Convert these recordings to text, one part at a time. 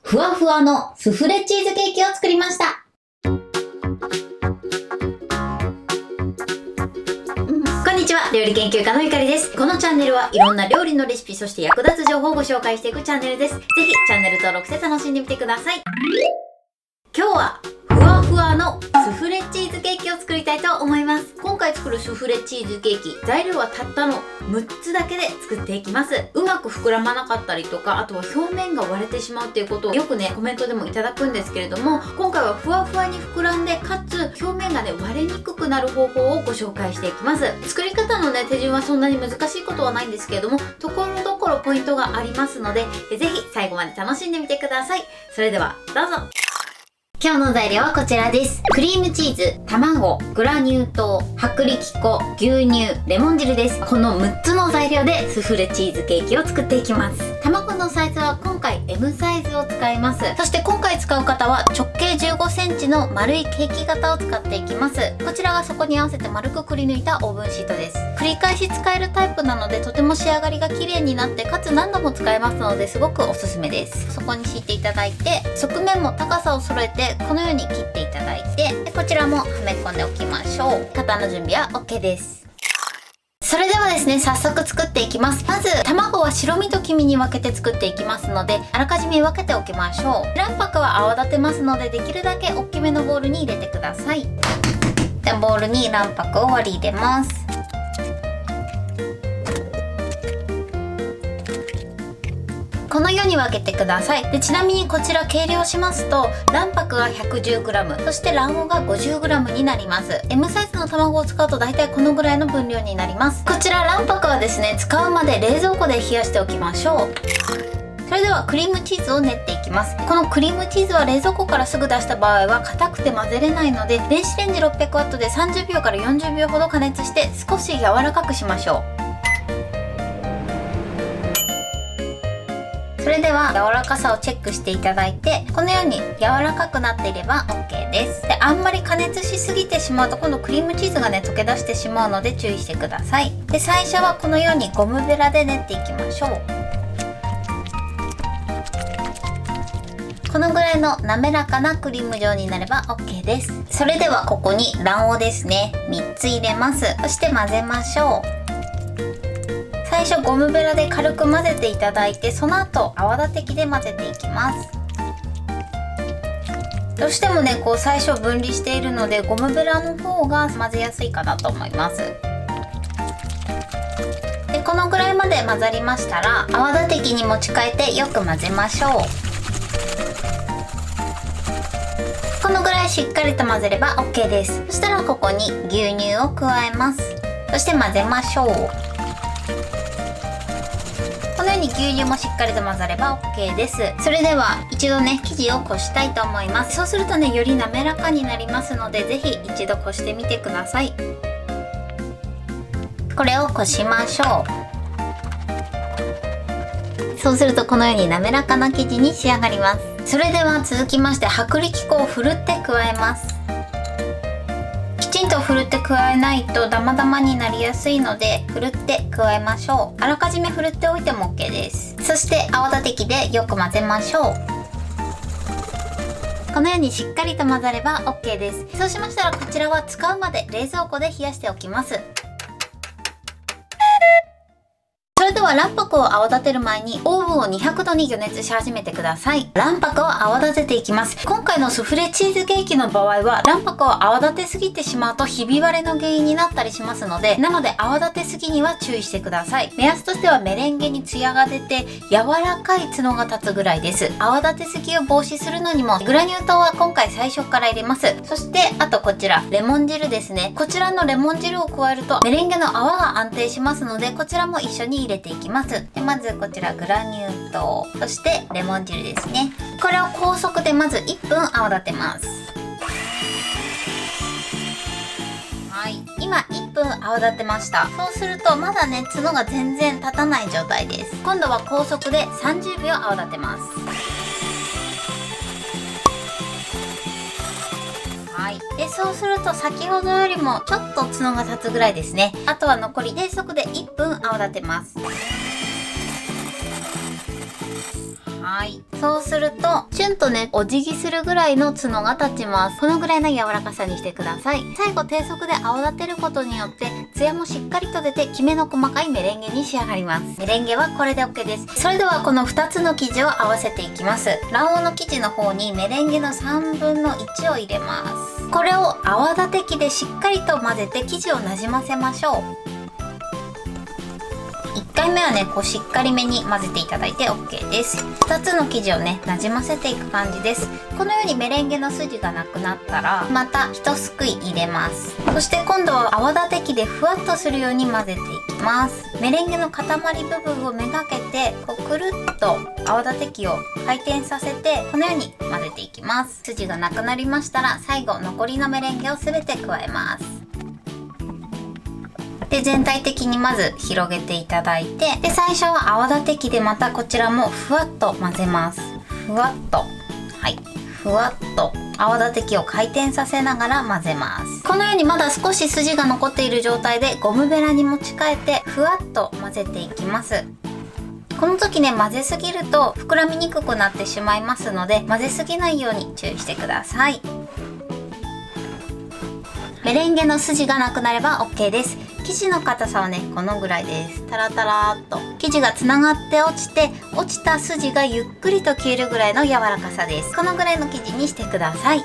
ふわふわのスフレチーズケーキを作りました。こんにちは、料理研究家のゆかりです。このチャンネルはいろんな料理のレシピ、そして役立つ情報をご紹介していくチャンネルです。ぜひチャンネル登録して楽しんでみてください。今日はふわふわのスフレチーズケーキを作りたいと思います。今回作るスフレチーズケーキ、材料はたったの6つだけで作っていきます。うまく膨らまなかったりとか、あとは表面が割れてしまうっていうことをよくね、コメントでもいただくんですけれども、今回はふわふわに膨らんで、かつ表面がね、割れにくくなる方法をご紹介していきます。作り方のね、手順はそんなに難しいことはないんですけれども、ところどころポイントがありますので、ぜひ最後まで楽しんでみてください。それではどうぞ。今日の材料はこちらです。クリームチーズ、卵、グラニュー糖、薄力粉、牛乳、レモン汁です。この6つの材料でスフレチーズケーキを作っていきます。卵のサイズは今回 M サイズを使います。そして今回使う方は直径15センチの丸いケーキ型を使っていきます。こちらがそこに合わせて丸くくり抜いたオーブンシートです。繰り返し使えるタイプなので、とても仕上がりが綺麗になって、かつ何度も使えますので、すごくおすすめです。そこに敷いていただいて、側面も高さを揃えてこのように切っていただいて、でこちらもはめ込んでおきましょう。型の準備は OK です。それではですね、早速作っていきます。まず卵は白身と黄身に分けて作っていきますので、あらかじめ分けておきましょう。卵白は泡立てますので、できるだけ大きめのボウルに入れてください。でボウルに卵白を割り入れます。このように分けてください。でちなみにこちら計量しますと、卵白が 110g、 そして卵黄が 50g になります。 M サイズの卵を使うと大体このぐらいの分量になります。こちら卵白はですね、使うまで冷蔵庫で冷やしておきましょう。それではクリームチーズを練っていきます。このクリームチーズは冷蔵庫からすぐ出した場合は硬くて混ぜれないので、電子レンジ 600W で30秒から40秒ほど加熱して少し柔らかくしましょう。それでは柔らかさをチェックしていただいて、このように柔らかくなっていれば OK です。であんまり加熱しすぎてしまうと、今度クリームチーズがね、溶け出してしまうので注意してください。で最初はこのようにゴムベラで練っていきましょう。このぐらいの滑らかなクリーム状になれば OK です。それではここに卵黄ですね、3つ入れます。そして混ぜましょう。最初ゴムベラで軽く混ぜていただいて、その後泡立て器で混ぜていきます。どうしてもね、こう最初分離しているので、ゴムベラの方が混ぜやすいかなと思います。でこのぐらいまで混ざりましたら、泡立て器に持ち替えてよく混ぜましょう。このぐらいしっかりと混ぜれば OK です。そしたらここに牛乳を加えます。そして混ぜましょう。このように牛乳もしっかりと混ざれば OK です。それでは一度ね、生地をこしたいと思います。そうするとね、より滑らかになりますので、ぜひ一度こしてみてください。これをこしましょう。そうするとこのように滑らかな生地に仕上がります。それでは続きまして、薄力粉をふるって加えます。きちんとふるって加えないとダマダマになりやすいので、ふるって加えましょう。あらかじめふるっておいても OK です。そして泡立て器でよく混ぜましょう。このようにしっかりと混ざれば OK です。そうしましたら、こちらは使うまで冷蔵庫で冷やしておきます。それでは卵白を泡立てる前にオーブンを200度に予熱し始めてください。卵白を泡立てていきます。今回のスフレチーズケーキの場合は、卵白を泡立てすぎてしまうとひび割れの原因になったりしますので、なので泡立てすぎには注意してください。目安としてはメレンゲにツヤが出て柔らかい角が立つぐらいです。泡立てすぎを防止するのにも、グラニュー糖は今回最初から入れます。そしてあとこちらレモン汁ですね。こちらのレモン汁を加えるとメレンゲの泡が安定しますので、こちらも一緒に入れていきます。でまずこちらグラニュー糖、そしてレモン汁ですね。これを高速でまず1分泡立てます。はい、今1分泡立てました。そうするとまだね、角が全然立たない状態です。今度は高速で30秒泡立てます。はい、でそうすると先ほどよりもちょっと角が立つぐらいですね。あとは残り低速で1分泡立てます。ははい。そうすると、チュンとね、お辞儀するぐらいの角が立ちます。このぐらいの柔らかさにしてください。最後、低速で泡立てることによって、ツヤもしっかりと出て、きめの細かいメレンゲに仕上がります。メレンゲはこれで OK です。それでは、この2つの生地を合わせていきます。卵黄の生地の方にメレンゲの3分の1を入れます。これを泡立て器でしっかりと混ぜて生地をなじませましょう。1回目はね、こうしっかりめに混ぜていただいて OK です。2つの生地をね、なじませていく感じです。このようにメレンゲの筋がなくなったら、また一すくい入れます。そして今度は泡立て器でふわっとするように混ぜていきます。メレンゲの塊部分をめがけて、こうくるっと泡立て器を回転させて、このように混ぜていきます。筋がなくなりましたら、最後残りのメレンゲを全て加えます。で、全体的にまず広げていただいて、で、最初は泡立て器でまたこちらもふわっと混ぜます。ふわっと。はい。ふわっと泡立て器を回転させながら混ぜます。このようにまだ少し筋が残っている状態でゴムベラに持ち替えてふわっと混ぜていきます。この時ね、混ぜすぎると膨らみにくくなってしまいますので、混ぜすぎないように注意してください。メレンゲの筋がなくなれば OK です。生地の硬さはね、このぐらいです。タラタラーっと生地がつながって落ちて、落ちた筋がゆっくりと消えるぐらいの柔らかさです。このぐらいの生地にしてください。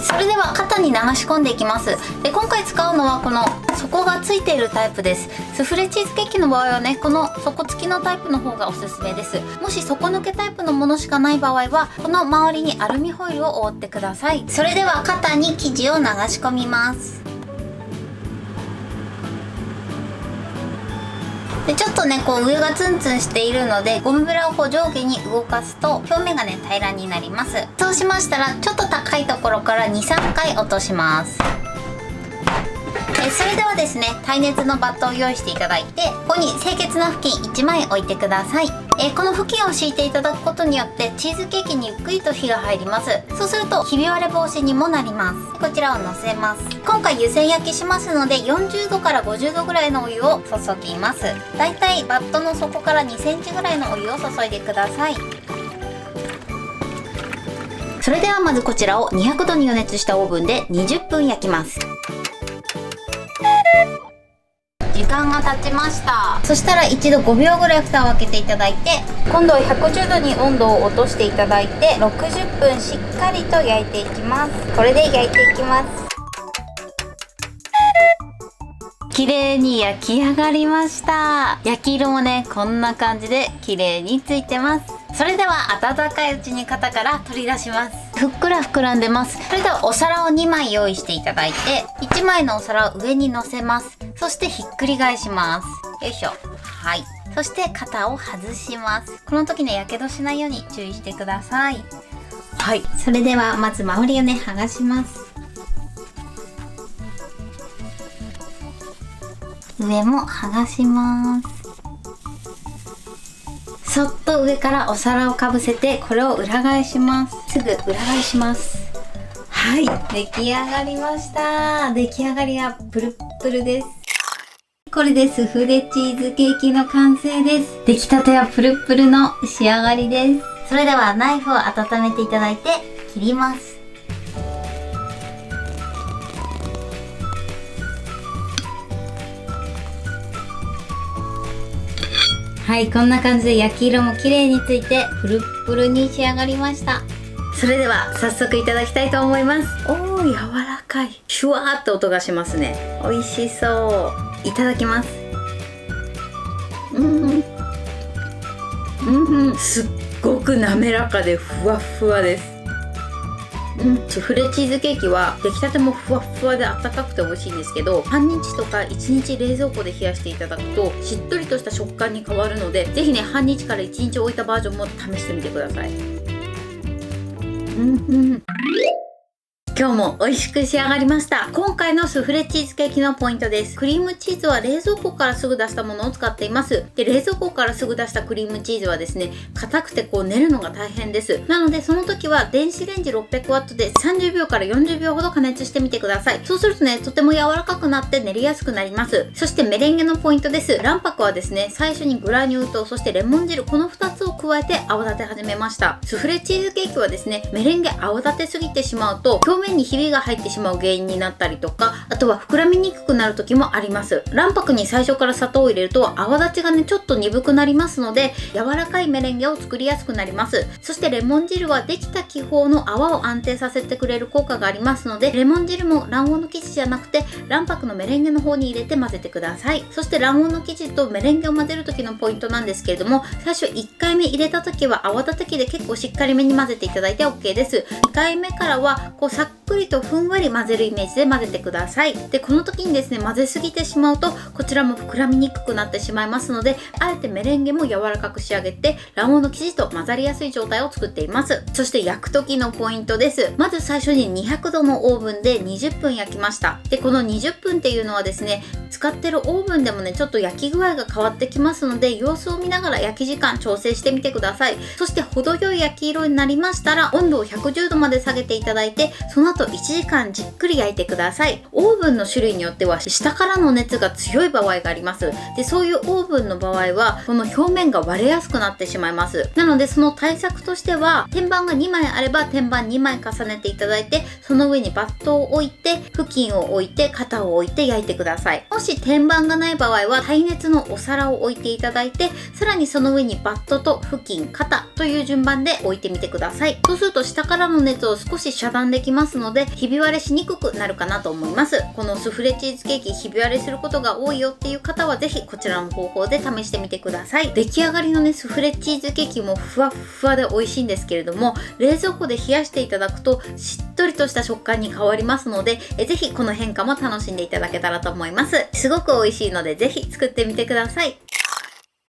それでは型に流し込んでいきます。で、今回使うのはこの底がついているタイプです。スフレチーズケーキの場合はね、この底付きのタイプの方がおすすめです。もし底抜けタイプのものしかない場合は、この周りにアルミホイルを覆ってください。それでは型に生地を流し込みます。で、ちょっとね、こう上がツンツンしているので、ゴムベラをこう上下に動かすと表面がね、平らになります。そうしましたら、ちょっと高いところから 2,3 回落とします。それではですね、耐熱のバットを用意していただいて、ここに清潔な布巾1枚置いてください。この布巾を敷いていただくことによってチーズケーキにゆっくりと火が入ります。そうするとひび割れ防止にもなります。こちらをのせます。今回湯煎焼きしますので、40度から50度ぐらいのお湯を注ぎます。だいたいバットの底から2センチぐらいのお湯を注いでください。それではまずこちらを200度に予熱したオーブンで20分焼きます。時間が経ちました。そしたら一度5秒ぐらい蓋を開けていただいて、今度は110度に温度を落としていただいて、60分しっかりと焼いていきます。これで焼いていきます。綺麗に焼き上がりました。焼き色もね、こんな感じで綺麗についてます。それでは温かいうちに型から取り出します。ふっくら膨らんでます。それではお皿を2枚用意していただいて、1枚のお皿を上に乗せます。そしてひっくり返します。よいしょ。はい。そして型を外します。この時ね、やけどしないように注意してください。はい。それではまず周りをね、剥がします。上も剥がします。そっと上からお皿をかぶせて、これを裏返します。すぐ裏返します。はい、出来上がりました。出来上がりはプルップルです。これでスフレチーズケーキの完成です。出来たてはプルップルの仕上がりです。それではナイフを温めていただいて切ります。はい、こんな感じで焼き色も綺麗についてプルップルに仕上がりました。それでは早速いただきたいと思います。おー、柔らかい。シュワーって音がしますね。美味しそう。いただきます。すっごく滑らかでふわふわです。スフレチーズケーキは出来たてもふわふわであったかくて美味しいんですけど、半日とか1日冷蔵庫で冷やしていただくとしっとりとした食感に変わるので、ぜひね、半日から1日置いたバージョンも試してみてください。今今日も美味しく仕上がりました。今回のスフレチーズケーキのポイントです。クリームチーズは冷蔵庫からすぐ出したものを使っています。で、冷蔵庫からすぐ出したクリームチーズはですね、硬くて練るのが大変です。なのでその時は電子レンジ 600W で30秒から40秒ほど加熱してみてください。そうするとね、とても柔らかくなって練りやすくなります。そしてメレンゲのポイントです。卵白はですね、最初にグラニュー糖、そしてレモン汁、この2つを加えて泡立て始めました。スフレチーズケーキはですね、メレンゲ泡立てすぎてしまうと表面にひびが入ってしまう原因になったりとか、あとは膨らみにくくなる時もあります。卵白に最初から砂糖を入れると泡立ちがねちょっと鈍くなりますので、柔らかいメレンゲを作りやすくなります。そしてレモン汁はできた気泡の泡を安定させてくれる効果がありますので、レモン汁も卵黄の生地じゃなくて卵白のメレンゲの方に入れて混ぜてください。そして卵黄の生地とメレンゲを混ぜる時のポイントなんですけれども、最初1回目入れた時は泡立て器で結構しっかりめに混ぜていただいて OK です。2回目からはさっくりとふんわり混ぜるイメージで混ぜてください。で、この時にですね、混ぜすぎてしまうとこちらも膨らみにくくなってしまいますので、あえてメレンゲも柔らかく仕上げて卵黄の生地と混ざりやすい状態を作っています。そして焼く時のポイントです。まず最初に200度のオーブンで20分焼きました。で、この20分っていうのはですね、使ってるオーブンでもねちょっと焼き具合が変わってきますので、様子を見ながら焼き時間調整してみてください。そして程よい焼き色になりましたら温度を110度まで下げていただいて、その後1時間じっくり焼いてください。オーブンの種類によっては下からの熱が強い場合があります。で、そういうオーブンの場合はこの表面が割れやすくなってしまいます。なのでその対策としては、天板が2枚あれば天板2枚重ねていただいて、その上にバットを置いて布巾を置いて型を置いて焼いてください。もし天板がない場合は耐熱のお皿を置いていただいて、さらにその上にバットと布巾、型という順番で置いてみてください。そうすると下からの熱を少し遮断できますので、ひび割れしにくくなるかなと思います。このスフレチーズケーキひび割れすることが多いよっていう方はぜひこちらの方法で試してみてください。出来上がりのねスフレチーズケーキもふわっふわで美味しいんですけれども、冷蔵庫で冷やしていただくとしっとりとした食感に変わりますので、ぜひこの変化も楽しんでいただけたらと思います。すごく美味しいのでぜひ作ってみてください。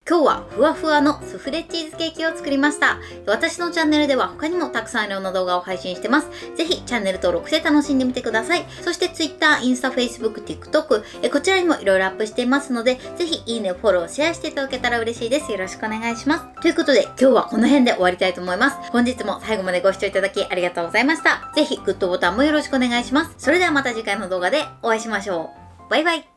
今日はふわふわのスフレチーズケーキを作りました。私のチャンネルでは他にもたくさんいろんな動画を配信してます。ぜひチャンネル登録して楽しんでみてください。そして Twitter、インスタ、Facebook、TikTok、こちらにもいろいろアップしていますので、ぜひいいね、フォロー、シェアしていただけたら嬉しいです。よろしくお願いします。ということで今日はこの辺で終わりたいと思います。本日も最後までご視聴いただきありがとうございました。ぜひグッドボタンもよろしくお願いします。それではまた次回の動画でお会いしましょう。バイバイ。